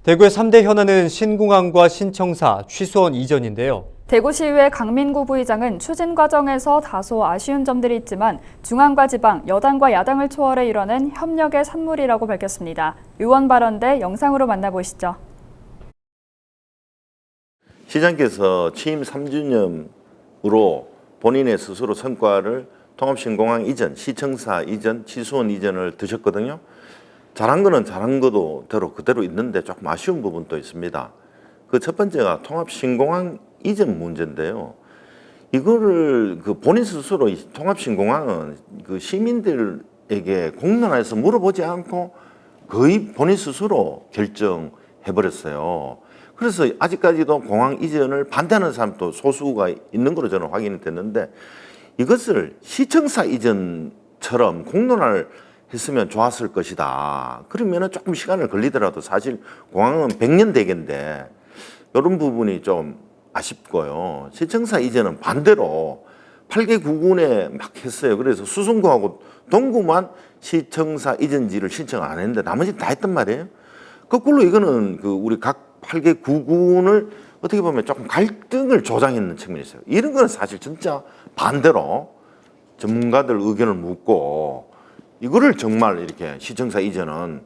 대구의 3대 현안은 신공항과 신청사, 취수원 이전인데요. 대구시의회 강민구 부의장은 추진 과정에서 다소 아쉬운 점들이 있지만 중앙과 지방, 여당과 야당을 초월해 이뤄낸 협력의 산물이라고 밝혔습니다. 의원 발언대 영상으로 만나보시죠. 시장께서 취임 3주년으로 본인의 스스로 성과를 통합신공항 이전, 시청사 이전, 취수원 이전을 드셨거든요. 잘한 거는 잘한 거도 그대로 있는데 조금 아쉬운 부분도 있습니다. 그 첫 번째가 통합신공항 이전 문제인데요. 이거를 본인 스스로 통합신공항은 시민들에게 공론화해서 물어보지 않고 거의 본인 스스로 결정해버렸어요. 그래서 아직까지도 공항 이전을 반대하는 사람도 소수가 있는 걸로 저는 확인이 됐는데, 이것을 시청사 이전처럼 공론화를 했으면 좋았을 것이다. 그러면은 조금 시간을 걸리더라도 사실 공항은 100년 대계인데 이런 부분이 좀 아쉽고요. 시청사 이전은 반대로 8개 구군에 막 했어요. 그래서 수성구하고 동구만 시청사 이전지를 신청 안 했는데 나머지 다 했단 말이에요. 거꾸로 이거는 우리 각 8개 구군을 어떻게 보면 조금 갈등을 조장했는 측면이 있어요. 이런 거는 사실 진짜 반대로 전문가들 의견을 묻고 이거를 정말 이렇게 시청사 이전은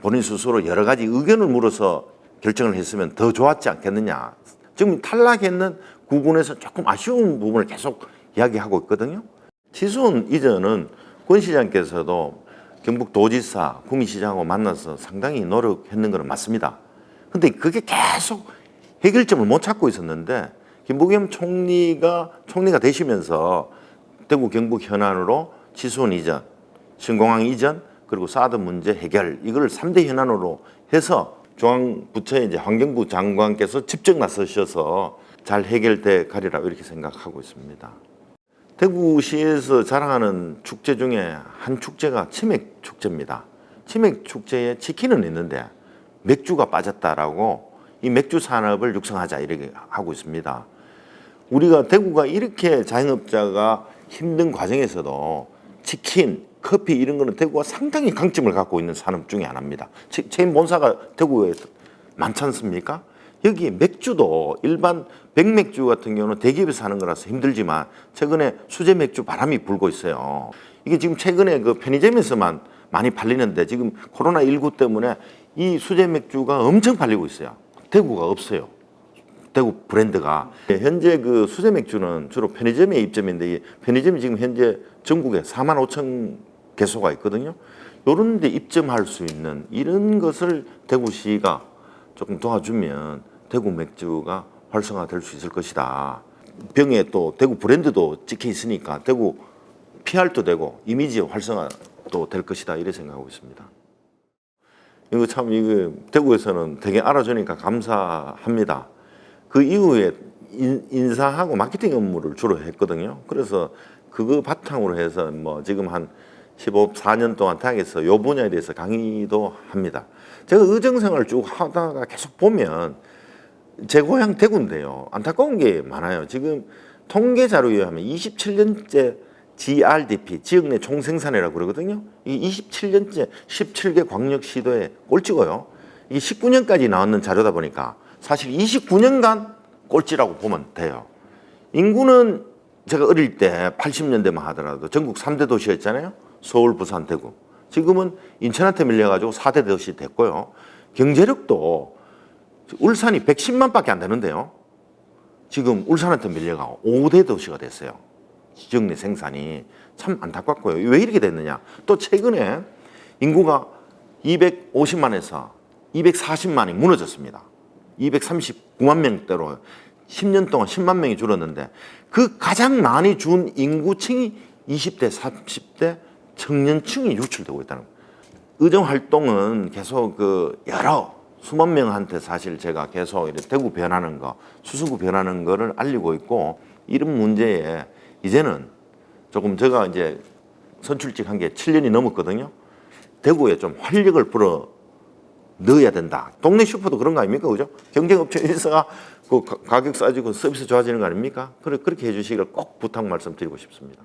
본인 스스로 여러 가지 의견을 물어서 결정을 했으면 더 좋았지 않겠느냐. 지금 탈락했는 구군에서 조금 아쉬운 부분을 계속 이야기하고 있거든요. 취수원 이전은 권 시장께서도 경북도지사, 구미시장하고 만나서 상당히 노력했는 건 맞습니다. 근데 그게 계속 해결점을 못 찾고 있었는데 김부겸 총리가 되시면서 대구 경북 현안으로 취수원 이전, 신공항 이전, 그리고 사드 문제 해결, 이걸 3대 현안으로 해서 중앙부처의 이제 환경부 장관께서 직접 나서셔서 잘 해결돼 가리라 이렇게 생각하고 있습니다. 대구시에서 자랑하는 축제 중에 한 축제가 치맥 축제입니다. 치맥 축제에 치킨은 있는데 맥주가 빠졌다라고 이 맥주 산업을 육성하자 이렇게 하고 있습니다. 우리가 대구가 이렇게 자영업자가 힘든 과정에서도 치킨, 커피 이런 거는 대구가 상당히 강점을 갖고 있는 산업 중에 하나입니다. 체인 본사가 대구에 많지 않습니까? 여기 맥주도 일반 백맥주 같은 경우는 대기업에서 하는 거라서 힘들지만 최근에 수제 맥주 바람이 불고 있어요. 이게 지금 최근에 편의점에서만 많이 팔리는데 지금 코로나19 때문에 이 수제 맥주가 엄청 팔리고 있어요. 대구가 없어요. 대구 브랜드가. 현재 수제 맥주는 주로 편의점의 입점인데 편의점이 지금 현재 전국에 4만 5천 개소가 있거든요. 이런 데 입점할 수 있는 이런 것을 대구시가 조금 도와주면 대구 맥주가 활성화될 수 있을 것이다. 병에 또 대구 브랜드도 찍혀 있으니까 대구 PR도 되고 이미지 활성화도 될 것이다 이렇게 생각하고 있습니다. 이거 대구에서는 되게 알아주니까 감사합니다. 그 이후에 인사하고 마케팅 업무를 주로 했거든요. 그래서 그거 바탕으로 해서 지금 한 4년 동안 대학에서 이 분야에 대해서 강의도 합니다. 제가 의정생활을 쭉 하다가 계속 보면 제 고향 대구인데요. 안타까운 게 많아요. 지금 통계 자료에 의하면 27년째 GRDP, 지역 내 총생산이라고 그러거든요. 이 27년째 17개 광역시도에 꼴찌고요. 이게 19년까지 나왔는 자료다 보니까 사실 29년간 꼴찌라고 보면 돼요. 인구는 제가 어릴 때 80년대만 하더라도 전국 3대 도시였잖아요. 서울, 부산, 대구. 지금은 인천한테 밀려가지고 4대 도시 됐고요. 경제력도 울산이 110만밖에 안 되는데요. 지금 울산한테 밀려가고 5대 도시가 됐어요. 지역 내 생산이 참 안타깝고요. 왜 이렇게 됐느냐. 또 최근에 인구가 250만에서 240만이 무너졌습니다. 239만 명대로 10년 동안 10만 명이 줄었는데 그 가장 많이 준 인구층이 20대, 30대 청년층이 유출되고 있다는 거예요. 의정 활동은 계속 여러 수만 명한테 사실 제가 계속 대구 변하는 거, 수성구 변하는 거를 알리고 있고 이런 문제에 이제는 조금 제가 이제 선출직 한 게 7년이 넘었거든요. 대구에 좀 활력을 불어 넣어야 된다. 동네 슈퍼도 그런 거 아닙니까? 그죠? 경쟁업체 인사가 가격 싸지고 서비스 좋아지는 거 아닙니까? 그렇게 해주시기를 꼭 부탁 말씀드리고 싶습니다.